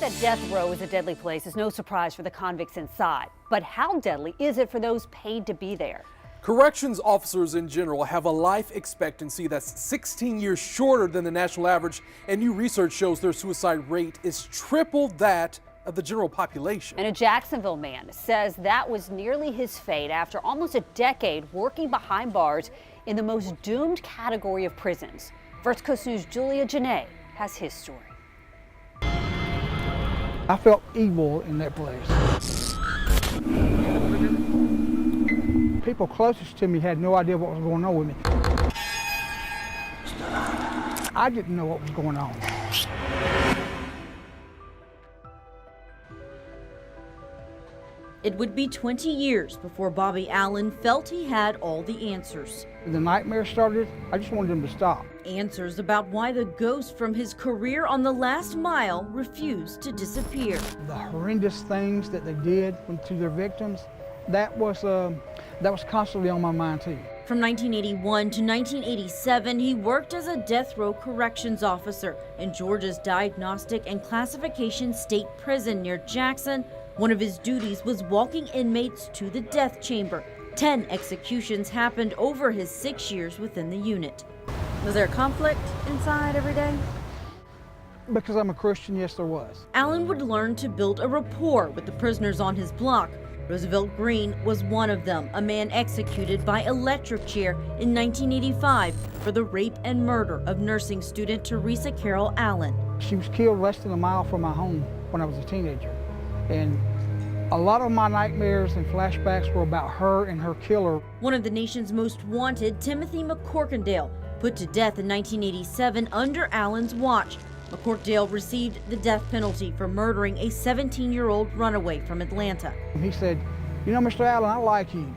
that death row is a deadly place is no surprise for the convicts inside. But how deadly is it for those paid to be there? Corrections officers in general have a life expectancy that's 16 years shorter than the national average, and new research shows their suicide rate is triple that of the general population. And a Jacksonville man says that was nearly his fate after almost a decade working behind bars in the most doomed category of prisons. First Coast News' Julia Janae has his story. I felt evil in that place. People closest to me had no idea what was going on with me. I didn't know what was going on. It would be 20 years before Bobby Allen felt he had all the answers. When the nightmare started, I just wanted them to stop. Answers about why the ghost from his career on the last mile refused to disappear. The horrendous things that they did to their victims, that was constantly on my mind too. From 1981 to 1987, he worked as a death row corrections officer in Georgia's Diagnostic and Classification State Prison near Jackson. One of his duties was walking inmates to the death chamber. 10 executions happened over his 6 years within the unit. Was there conflict inside every day? Because I'm a Christian, yes, there was. Allen would learn to build a rapport with the prisoners on his block. Roosevelt Green was one of them, a man executed by electric chair in 1985 for the rape and murder of nursing student Teresa Carroll Allen. She was killed less than a mile from my home when I was a teenager. And a lot of my nightmares and flashbacks were about her and her killer. One of the nation's most wanted, Timothy McCorkindale, put to death in 1987 under Allen's watch. McCorkindale received the death penalty for murdering a 17-year-old runaway from Atlanta. He said, "You know, Mr. Allen, I like you,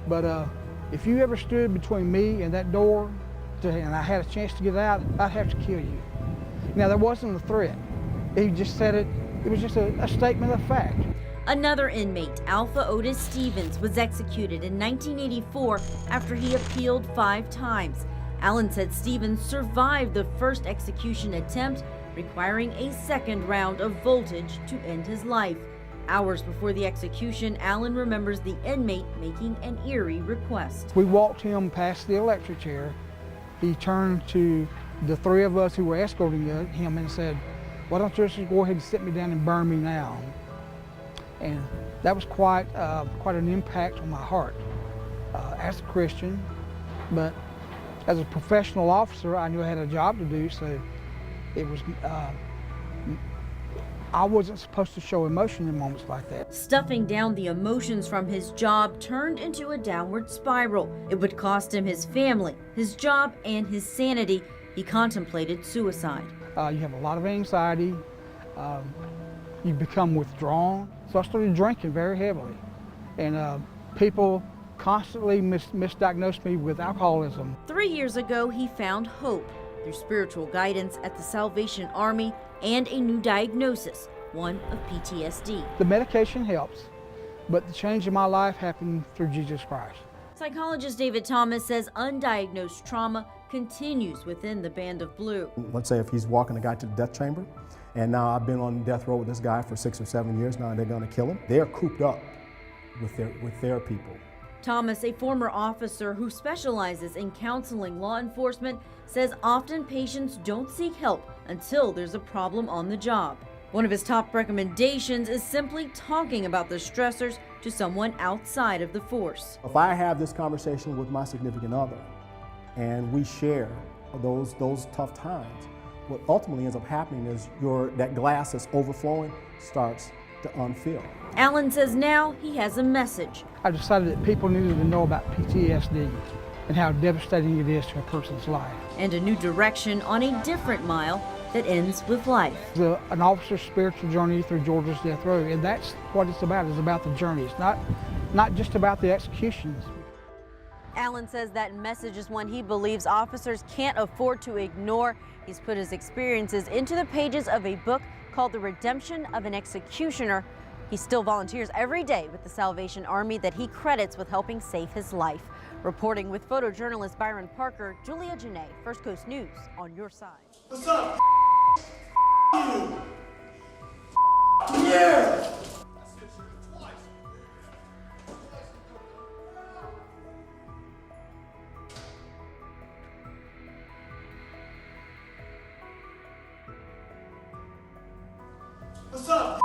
but if you ever stood between me and that door and I had a chance to get out, I'd have to kill you." Now, that wasn't a threat. He just said it. It was just a statement of fact. Another inmate, Alpha Otis Stevens, was executed in 1984 after he appealed 5 times. Allen said Stevens survived the first execution attempt, requiring a second round of voltage to end his life. Hours before the execution, Allen remembers the inmate making an eerie request. We walked him past the electric chair. He turned to the 3 of us who were escorting him and said, "Why don't you just go ahead and sit me down and burn me now?" And that was quite an impact on my heart as a Christian, but as a professional officer, I knew I had a job to do, so it was, I wasn't supposed to show emotion in moments like that. Stuffing down the emotions from his job turned into a downward spiral. It would cost him his family, his job, and his sanity. He contemplated suicide. You have a lot of anxiety, you become withdrawn. So I started drinking very heavily, and people constantly misdiagnosed me with alcoholism. 3 years ago, he found hope through spiritual guidance at the Salvation Army and a new diagnosis, one of PTSD. The medication helps, but the change in my life happened through Jesus Christ. Psychologist David Thomas says undiagnosed trauma continues within the Band of Blue. Let's say if he's walking a guy to the death chamber, and now I've been on death row with this guy for 6 or 7 years now, and they're going to kill him. They're cooped up with their people. Thomas, a former officer who specializes in counseling law enforcement, says often patients don't seek help until there's a problem on the job. One of his top recommendations is simply talking about the stressors to someone outside of the force. If I have this conversation with my significant other and we share those tough times, what ultimately ends up happening is that glass that's overflowing starts to unfill. Allen says now he has a message. I decided that people needed to know about PTSD and how devastating it is to a person's life. And a new direction on a different mile that ends with life. It's an officer's spiritual journey through Georgia's death row, and that's what it's about. It's about the journey. It's not just about the executions. Allen says that message is one he believes officers can't afford to ignore. He's put his experiences into the pages of a book called The Redemption of an Executioner. He still volunteers every day with the Salvation Army that he credits with helping save his life. Reporting with photojournalist Byron Parker, Julia Janae, First Coast News, on your side. What's up? You? What's up?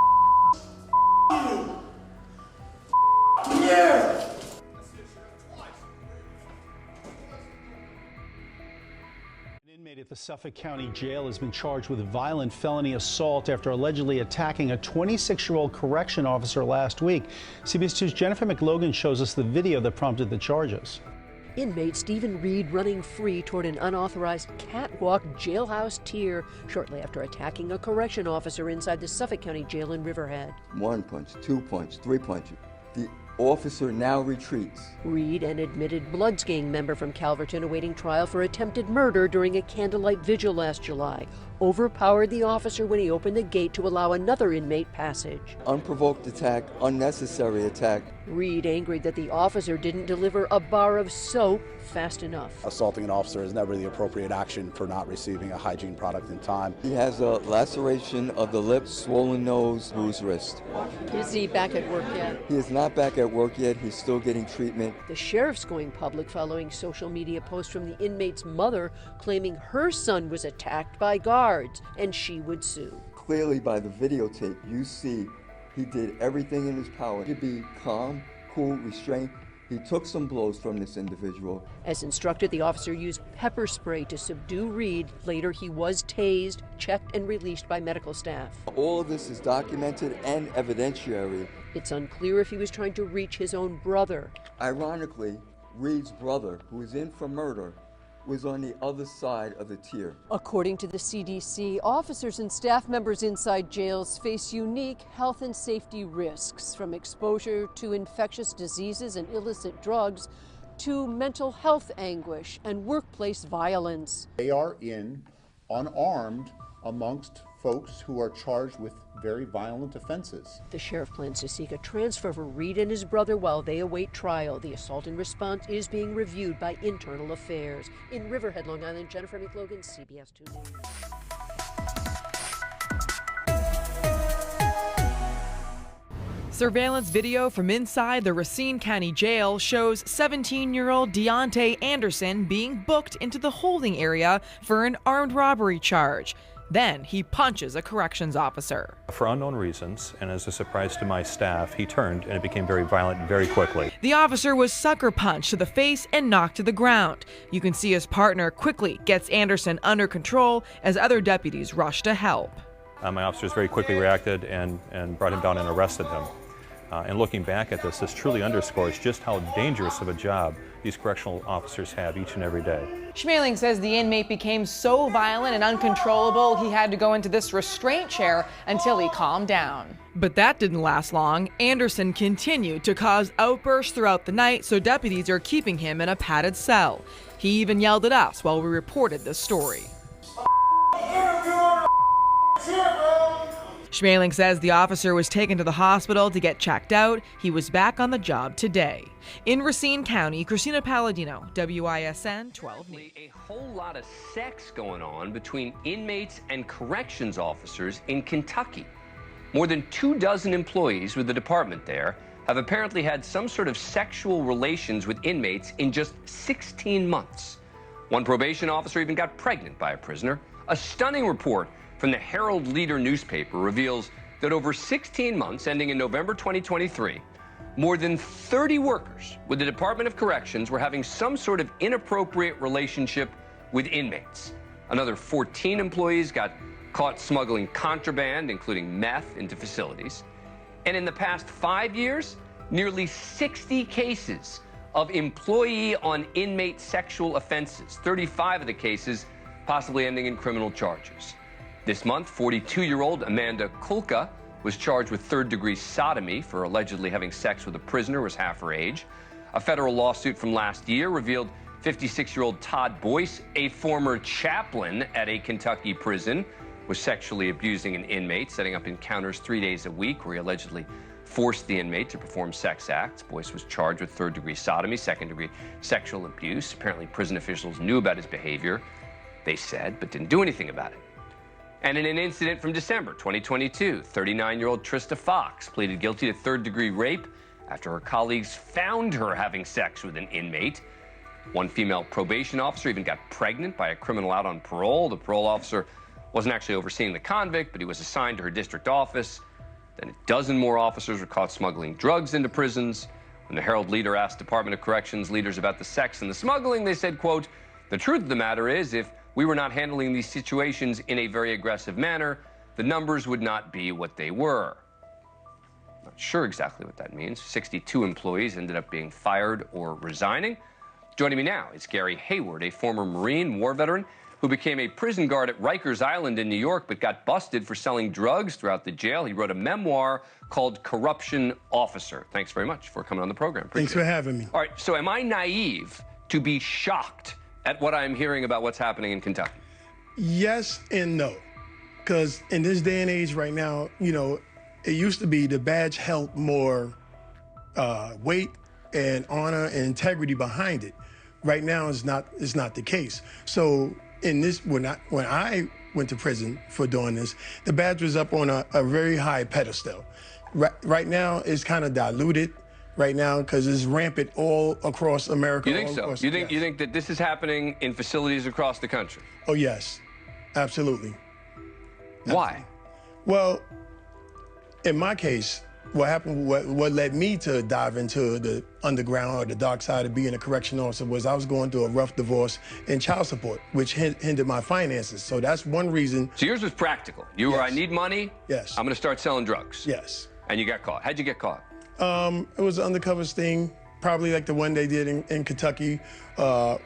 You. Yeah. An inmate at the Suffolk County Jail has been charged with violent felony assault after allegedly attacking a 26-year-old correction officer last week. CBS 2's Jennifer McLogan shows us the video that prompted the charges. Inmate Stephen Reed running free toward an unauthorized catwalk jailhouse tier shortly after attacking a correction officer inside the Suffolk County Jail in Riverhead. 1 punch, 2 punch, 3 punches. The officer now retreats. Reed, an admitted Bloods gang member from Calverton awaiting trial for attempted murder during a candlelight vigil last July, overpowered the officer when he opened the gate to allow another inmate passage. Unprovoked attack, unnecessary attack. Reed angry that the officer didn't deliver a bar of soap fast enough. Assaulting an officer is never the appropriate action for not receiving a hygiene product in time. He has a laceration of the lip, swollen nose, bruised wrist. Is he back at work yet? He is not back at work yet. He's still getting treatment. The sheriff's going public following social media posts from the inmate's mother claiming her son was attacked by guards and she would sue. Clearly by the videotape, you see he did everything in his power to be calm, cool, restrained. He took some blows from this individual. As instructed, the officer used pepper spray to subdue Reed. Later, he was tased, checked, and released by medical staff. All of this is documented and evidentiary. It's unclear if he was trying to reach his own brother. Ironically, Reed's brother, who is in for murder, was on the other side of the tier. According to the CDC, officers and staff members inside jails face unique health and safety risks, from exposure to infectious diseases and illicit drugs to mental health anguish and workplace violence. They are unarmed amongst folks who are charged with very violent offenses. The sheriff plans to seek a transfer for Reed and his brother while they await trial. The assault and response is being reviewed by Internal Affairs. In Riverhead, Long Island, Jennifer McLogan, CBS 2 News. Surveillance video from inside the Racine County Jail shows 17-year-old Deontay Anderson being booked into the holding area for an armed robbery charge. Then he punches a corrections officer. For unknown reasons, and as a surprise to my staff, he turned and it became very violent very quickly. The officer was sucker punched to the face and knocked to the ground. You can see his partner quickly gets Anderson under control as other deputies rush to help. My officers very quickly reacted and brought him down and arrested him. And looking back at this truly underscores just how dangerous of a job these correctional officers have each and every day. Schmeling says the inmate became so violent and uncontrollable he had to go into this restraint chair until he calmed down. But that didn't last long. Anderson continued to cause outbursts throughout the night, so deputies are keeping him in a padded cell. He even yelled at us while we reported this story. Schmeling says the officer was taken to the hospital to get checked out. He was back on the job today. In Racine County, Christina Palladino, WISN 12 News. A whole lot of sex going on between inmates and corrections officers in Kentucky. More than 24 employees with the department there have apparently had some sort of sexual relations with inmates in just 16 months. One probation officer even got pregnant by a prisoner. A stunning report from the Herald Leader newspaper reveals that over 16 months, ending in November 2023, more than 30 workers with the Department of Corrections were having some sort of inappropriate relationship with inmates. Another 14 employees got caught smuggling contraband, including meth, into facilities. And in the past 5 years, nearly 60 cases of employee on inmate sexual offenses, 35 of the cases possibly ending in criminal charges. This month, 42-year-old Amanda Kulka was charged with third-degree sodomy for allegedly having sex with a prisoner who was half her age. A federal lawsuit from last year revealed 56-year-old Todd Boyce, a former chaplain at a Kentucky prison, was sexually abusing an inmate, setting up encounters 3 days a week where he allegedly forced the inmate to perform sex acts. Boyce was charged with third-degree sodomy, second-degree sexual abuse. Apparently, prison officials knew about his behavior, they said, but didn't do anything about it. And in an incident from December 2022, 39-year-old Trista Fox pleaded guilty to third-degree rape after her colleagues found her having sex with an inmate. One female probation officer even got pregnant by a criminal out on parole. The parole officer Wasn't actually overseeing the convict, but he was assigned to her district office. Then a dozen more officers were caught smuggling drugs into prisons. When the Herald Leader asked Department of Corrections leaders about the sex and the smuggling, they said, quote, "The truth of the matter is, if we were not handling these situations in a very aggressive manner, the numbers would not be what they were." Not sure exactly what that means. 62 employees ended up being fired or resigning. Joining me now is Gary Hayward, a former Marine war veteran who became a prison guard at Rikers Island in New York, but got busted for selling drugs throughout the jail. He wrote a memoir called Corruption Officer. Thanks very much for coming on the program. Thanks for having me. All right, so am I naive to be shocked at what I'm hearing about what's happening in Kentucky? Yes and no. Because in this day and age right now, you know, it used to be the badge held more weight and honor and integrity behind it. Right now, it's not the case. So in this, when I went to prison for doing this, the badge was up on a very high pedestal. Right now, it's kind of diluted. Right now, because it's rampant all across America. You think so? You think that this is happening in facilities across the country? Oh yes, absolutely. Why? Well, in my case, what happened, what led me to dive into the underground or the dark side of being a correction officer was I was going through a rough divorce and child support, which hindered my finances. So that's one reason. So yours was practical. You were, I need money. Yes. I'm going to start selling drugs. Yes. And you got caught. How'd you get caught? It was an undercover sting, probably like the one they did in Kentucky.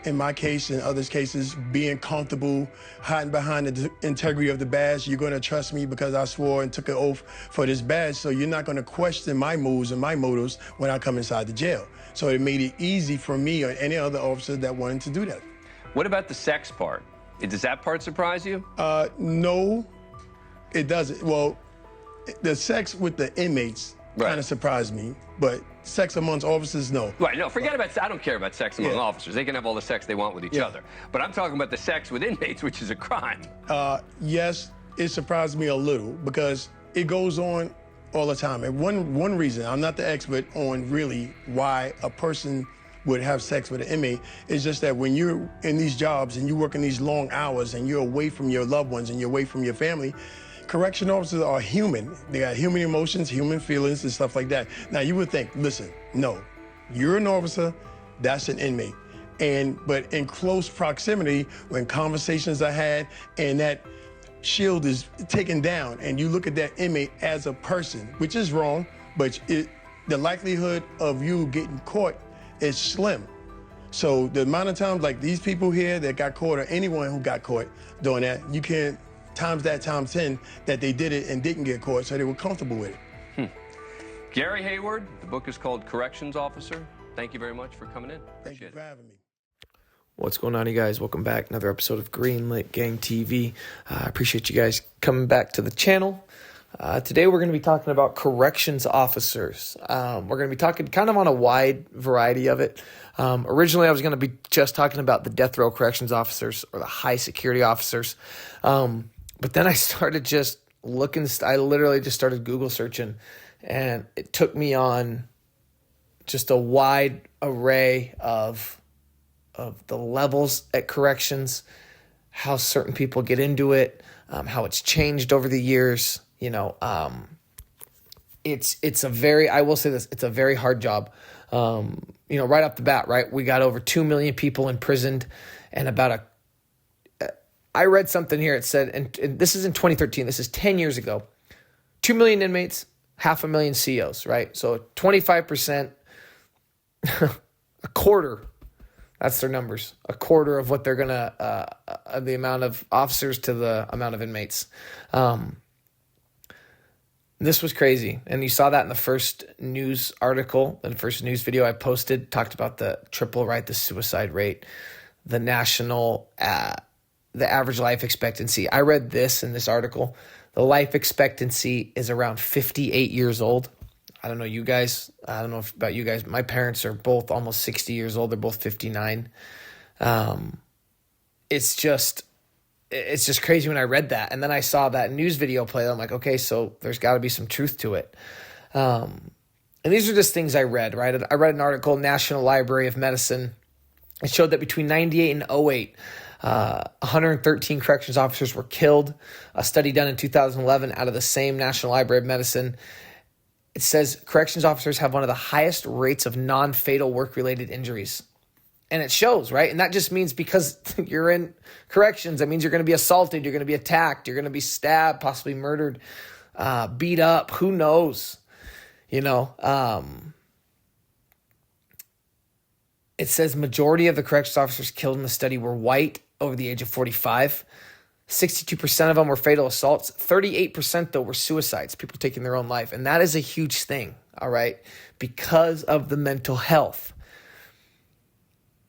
In my case and others' cases, being comfortable, hiding behind the integrity of the badge. You're going to trust me because I swore and took an oath for this badge, so you're not going to question my moves and my motives when I come inside the jail. So it made it easy for me or any other officer that wanted to do that. What about the sex part? Does that part surprise you? No, it doesn't. Well, the sex with the inmates kind of surprised me, but sex amongst officers, no. Right, no, forget about, I don't care about sex among officers. They can have all the sex they want with each other. But I'm talking about the sex with inmates, which is a crime. Yes, it surprised me a little because it goes on all the time. And one reason, I'm not the expert on really why a person would have sex with an inmate, is just that when you're in these jobs and you work in these long hours and you're away from your loved ones and you're away from your family, correction officers are human. They got human emotions, human feelings, and stuff like that. Now, you would think, listen, no, you're an officer, that's an inmate. But in close proximity, when conversations are had and that shield is taken down and you look at that inmate as a person, which is wrong, but the likelihood of you getting caught is slim. So the amount of times, like these people here that got caught or anyone who got caught doing that, you can't times that times 10 that they did it and didn't get caught, so they were comfortable with it. Gary Hayward, the book is called Corrections Officer. Thank you very much for coming in. Thank you for having me. What's going on, you guys? Welcome back. Another episode of Greenlit Gang TV. I appreciate you guys coming back to the channel. Today we're going to be talking about corrections officers. We're going to be talking kind of on a wide variety of it. Originally, I was going to be just talking about the death row corrections officers or the high security officers. But then I started just looking, I literally just started Google searching, and it took me on just a wide array of the levels at corrections, how certain people get into it, how it's changed over the years. You know, it's a very, I will say this, it's a very hard job. You know, right off the bat, right? We got over 2 million people imprisoned and about I read something here. It said, and this is in 2013. This is 10 years ago. 2 million inmates, 500,000 COs, right? So 25%, a quarter, that's their numbers. A quarter of what they're going to, the amount of officers to the amount of inmates. This was crazy. And you saw that in the first news article, the first news video I posted, talked about the triple, right? The suicide rate, the national, the average life expectancy. I read this in this article. The life expectancy is around 58 years old. I don't know you guys. I don't know about you guys, but my parents are both almost 60 years old. They're both 59. It's just crazy when I read that. And then I saw that news video play. I'm like, okay, so there's got to be some truth to it. And these are just things I read, right? I read an article, National Library of Medicine. It showed that between 98 and 08, 113 corrections officers were killed. A study done in 2011 out of the same National Library of Medicine, it says corrections officers have one of the highest rates of non-fatal work-related injuries. And it shows, right? And that just means because you're in corrections, that means you're going to be assaulted, you're going to be attacked, you're going to be stabbed, possibly murdered, beat up, who knows? It says majority of the corrections officers killed in the study were white over the age of 45. 62% of them were fatal assaults. 38% though were suicides, people taking their own life. And that is a huge thing, all right? Because of the mental health.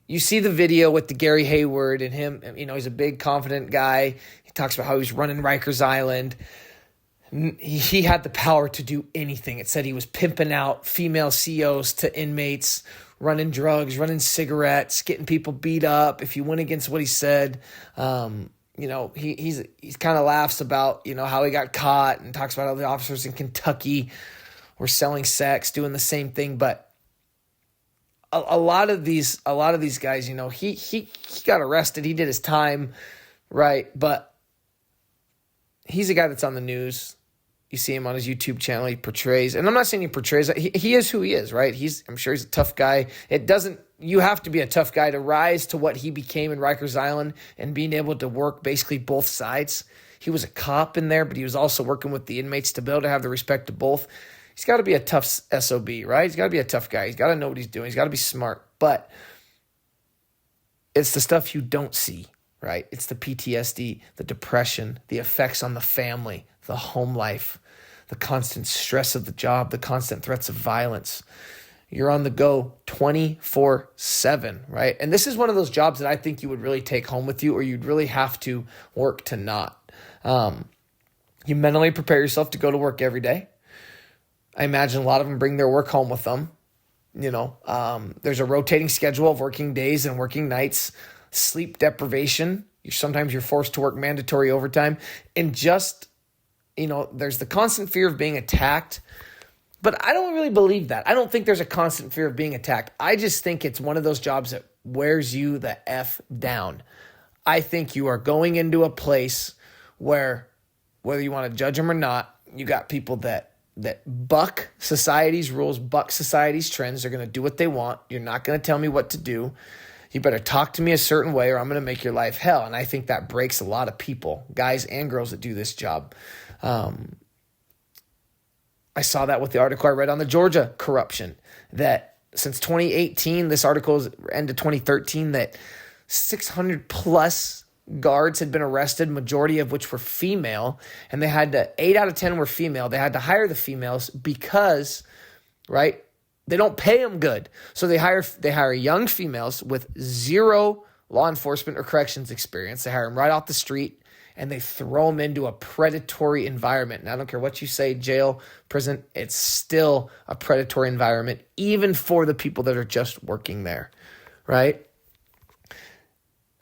You see the video with the Gary Hayward and him, he's a big, confident guy. He talks about how he's running Rikers Island. He had the power to do anything. It said he was pimping out female CEOs to inmates, running drugs, running cigarettes, getting people beat up if you went against what he said. He's kind of laughs about, how he got caught and talks about how the officers in Kentucky were selling sex, doing the same thing. But a lot of these guys, he got arrested. He did his time, right? But he's a guy that's on the news. You see him on his YouTube channel. He portrays, and I'm not saying he portrays, he is who he is, right? I'm sure he's a tough guy. You have to be a tough guy to rise to what he became in Rikers Island and being able to work basically both sides. He was a cop in there, but he was also working with the inmates to be able to have the respect of both. He's got to be a tough SOB, right? He's got to be a tough guy. He's got to know what he's doing. He's got to be smart. But it's the stuff you don't see, right? It's the PTSD, the depression, the effects on the family, the home life, the constant stress of the job, the constant threats of violence. You're on the go 24/7, right? And this is one of those jobs that I think you would really take home with you, or you'd really have to work to not. You mentally prepare yourself to go to work every day. I imagine a lot of them bring their work home with them. There's a rotating schedule of working days and working nights, sleep deprivation. Sometimes you're forced to work mandatory overtime, and just, there's the constant fear of being attacked. But I don't really believe that. I don't think there's a constant fear of being attacked. I just think it's one of those jobs that wears you the F down. I think you are going into a place where, whether you want to judge them or not, you got people that buck society's rules, buck society's trends. They're going to do what they want. You're not going to tell me what to do. You better talk to me a certain way or I'm going to make your life hell. And I think that breaks a lot of people, guys and girls that do this job. I saw that with the article I read on the Georgia corruption, that since 2018, this article is end of 2013, that 600 plus guards had been arrested, majority of which were female, and they had to, 8 out of 10 were female. They had to hire the females because, right, they don't pay them good. So they hire young females with zero law enforcement or corrections experience. They hire them right off the street, and they throw them into a predatory environment. And I don't care what you say, jail, prison, it's still a predatory environment, even for the people that are just working there, right?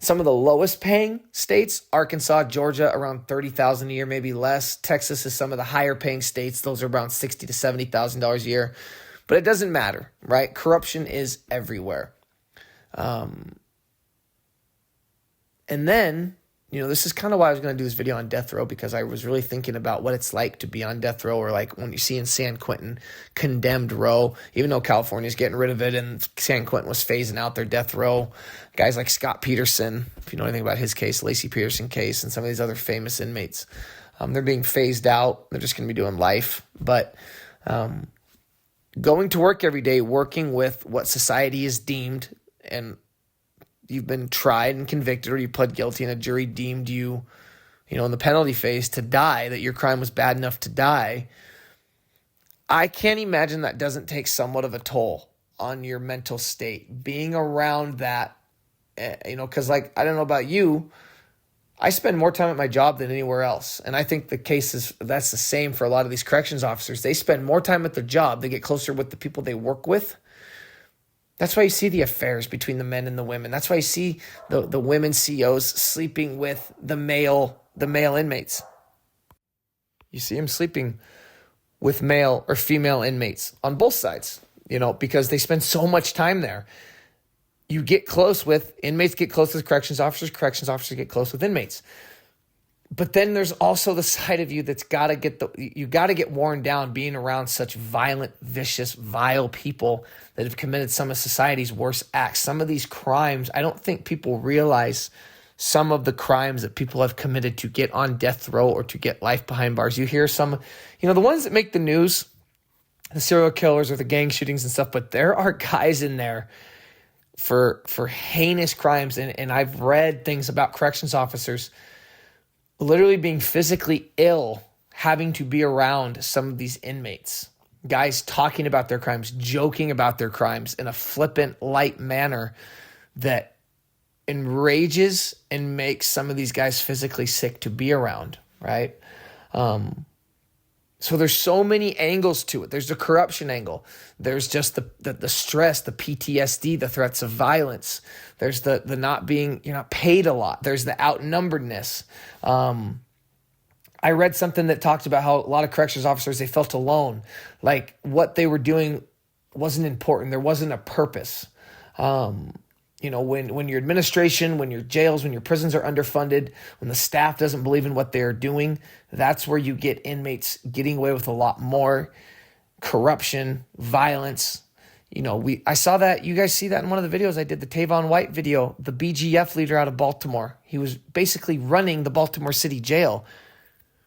Some of the lowest paying states, Arkansas, Georgia, around $30,000 a year, maybe less. Texas is some of the higher paying states. Those are around $60,000 to $70,000 a year. But it doesn't matter, right? Corruption is everywhere. And then, this is kind of why I was going to do this video on death row, because I was really thinking about what it's like to be on death row, or like when you see in San Quentin, condemned row, even though California's getting rid of it and San Quentin was phasing out their death row. Guys like Scott Peterson, if you know anything about his case, Lacey Peterson case, and some of these other famous inmates, they're being phased out. They're just going to be doing life. But going to work every day, working with what society is deemed, and you've been tried and convicted, or you pled guilty and a jury deemed you, in the penalty phase to die, that your crime was bad enough to die. I can't imagine that doesn't take somewhat of a toll on your mental state, being around that, because I don't know about you, I spend more time at my job than anywhere else. And I think that's the same for a lot of these corrections officers. They spend more time at their job. They get closer with the people they work with. That's why you see the affairs between the men and the women. That's why you see the women CEOs sleeping with the male inmates. You see them sleeping with male or female inmates on both sides, because they spend so much time there. you get close with inmates, get close with corrections officers get close with inmates. But then there's also the side of you that's got to get worn down being around such violent, vicious, vile people that have committed some of society's worst acts. Some of these crimes, I don't think people realize some of the crimes that people have committed to get on death row or to get life behind bars. You hear some, the ones that make the news, the serial killers or the gang shootings and stuff, but there are guys in there for heinous crimes. And I've read things about corrections officers literally being physically ill, having to be around some of these inmates. Guys talking about their crimes, joking about their crimes in a flippant, light manner that enrages and makes some of these guys physically sick to be around, right? So there's so many angles to it. There's the corruption angle. There's just the stress, the PTSD, the threats of violence. There's the not being, you're not paid a lot. There's the outnumberedness. I read something that talked about how a lot of corrections officers, they felt alone. Like what they were doing wasn't important. There wasn't a purpose. When your administration, when your jails, when your prisons are underfunded, when the staff doesn't believe in what they're doing, that's where you get inmates getting away with a lot more corruption, violence. I saw that. You guys see that in one of the videos I did, the Tavon White video, the BGF leader out of Baltimore. He was basically running the Baltimore City Jail.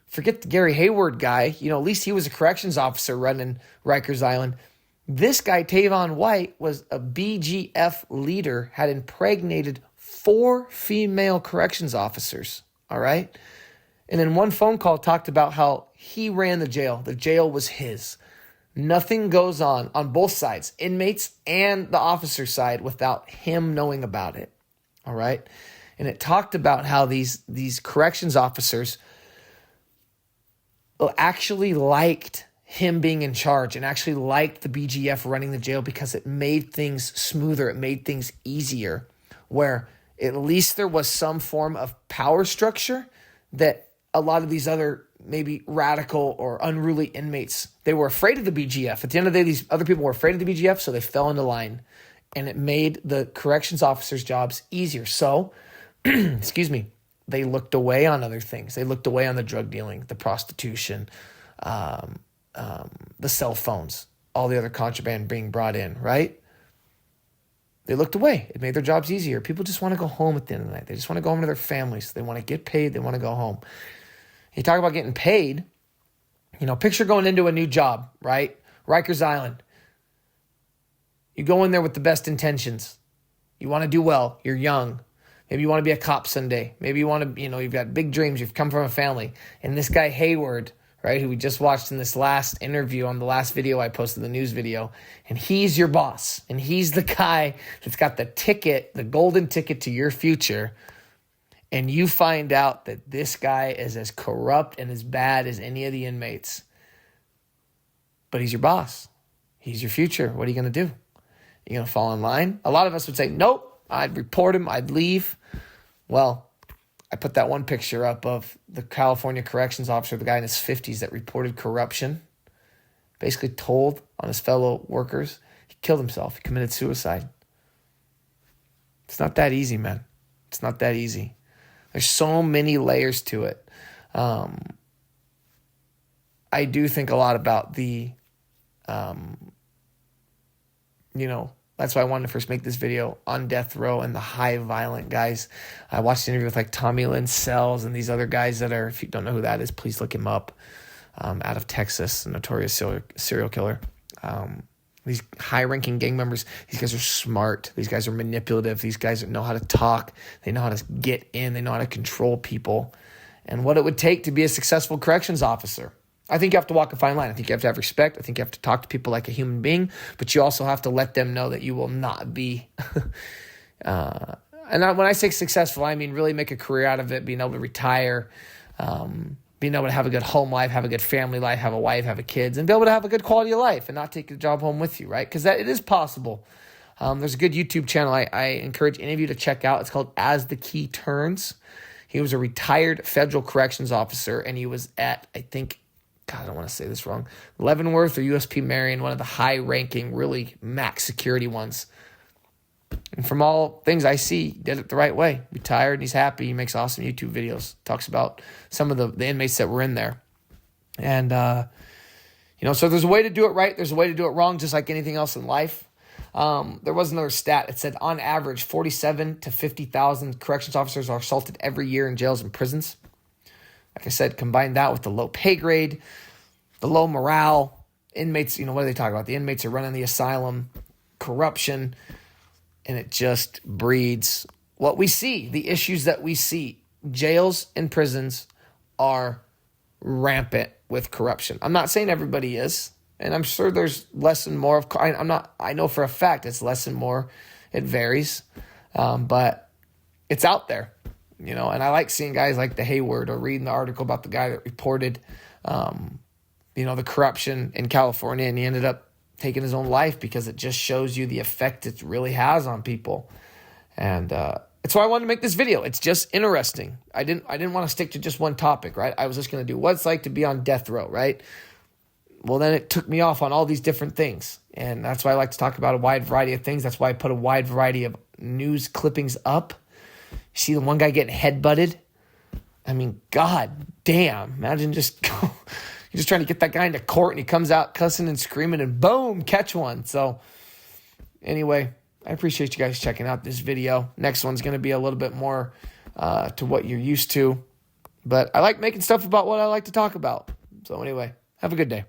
Forget the Gary Hayward guy. At least he was a corrections officer running Rikers Island. This guy, Tavon White, was a BGF leader, had impregnated 4 female corrections officers, all right? And in one phone call talked about how he ran the jail. The jail was his. Nothing goes on both sides, inmates and the officer side, without him knowing about it, all right? And it talked about how these corrections officers actually liked him being in charge and actually liked the BGF running the jail because it made things smoother. It made things easier, where at least there was some form of power structure that a lot of these other maybe radical or unruly inmates, they were afraid of the BGF. At the end of the day, these other people were afraid of the BGF, so they fell into line, and it made the corrections officers' jobs easier. So, they looked away on other things. They looked away on the drug dealing, the prostitution, the cell phones, all the other contraband being brought in, right? They looked away. It made their jobs easier. People just want to go home at the end of the night. They just want to go home to their families. They want to get paid. They want to go home. You talk about getting paid, picture going into a new job, right? Rikers Island. You go in there with the best intentions. You want to do well. You're young. Maybe you want to be a cop someday. Maybe you want to, you've got big dreams. You've come from a family. And this guy Hayward, right, who we just watched in this last interview on the last video I posted, the news video, and he's your boss. And he's the guy that's got the ticket, the golden ticket to your future. And you find out that this guy is as corrupt and as bad as any of the inmates. But he's your boss. He's your future. What are you going to do? You going to fall in line? A lot of us would say, nope, I'd report him, I'd leave. Well, I put that one picture up of the California corrections officer, the guy in his 50s that reported corruption, basically told on his fellow workers. He killed himself. He committed suicide. It's not that easy, man. It's not that easy. There's so many layers to it. I do think a lot about the, that's why I wanted to first make this video on death row and the high violent guys. I watched an interview with like Tommy Lynn Sells and these other guys that are, if you don't know who that is, please look him up. Out of Texas, a notorious serial killer. These high-ranking gang members, these guys are smart. These guys are manipulative. These guys know how to talk. They know how to get in. They know how to control people. And what it would take to be a successful corrections officer. I think you have to walk a fine line. I think you have to have respect. I think you have to talk to people like a human being, but you also have to let them know that you will not be, and when I say successful, I mean really make a career out of it, being able to retire, being able to have a good home life, have a good family life, have a wife, have a kids, and be able to have a good quality of life and not take the job home with you, right? Because it is possible. There's a good YouTube channel I encourage any of you to check out. It's called As the Key Turns. He was a retired federal corrections officer, and he was at, I think, God, I don't want to say this wrong, Leavenworth or USP Marion, one of the high-ranking, really max security ones. And from all things I see, he did it the right way. Retired, he's happy. He makes awesome YouTube videos. Talks about some of the inmates that were in there. And, so there's a way to do it right. There's a way to do it wrong, just like anything else in life. There was another stat. It said on average, 47 to 50,000 corrections officers are assaulted every year in jails and prisons. Like I said, combine that with the low pay grade, the low morale. Inmates, what do they talk about? The inmates are running the asylum, corruption, and it just breeds what we see, the issues that we see. Jails and prisons are rampant with corruption. I'm not saying everybody is, and I'm sure there's less and more of. I know for a fact it's less and more. It varies, but it's out there, And I like seeing guys like the Hayward or reading the article about the guy that reported, the corruption in California, and he ended up taking his own life because it just shows you the effect it really has on people. And that's why I wanted to make this video. It's just interesting. I didn't want to stick to just one topic, right? I was just going to do what it's like to be on death row, right? Well, then it took me off on all these different things. And that's why I like to talk about a wide variety of things. That's why I put a wide variety of news clippings up. You see the one guy getting headbutted? I mean, god damn. Imagine you're just trying to get that guy into court and he comes out cussing and screaming and boom, catch one. So anyway, I appreciate you guys checking out this video. Next one's going to be a little bit more to what you're used to. But I like making stuff about what I like to talk about. So anyway, have a good day.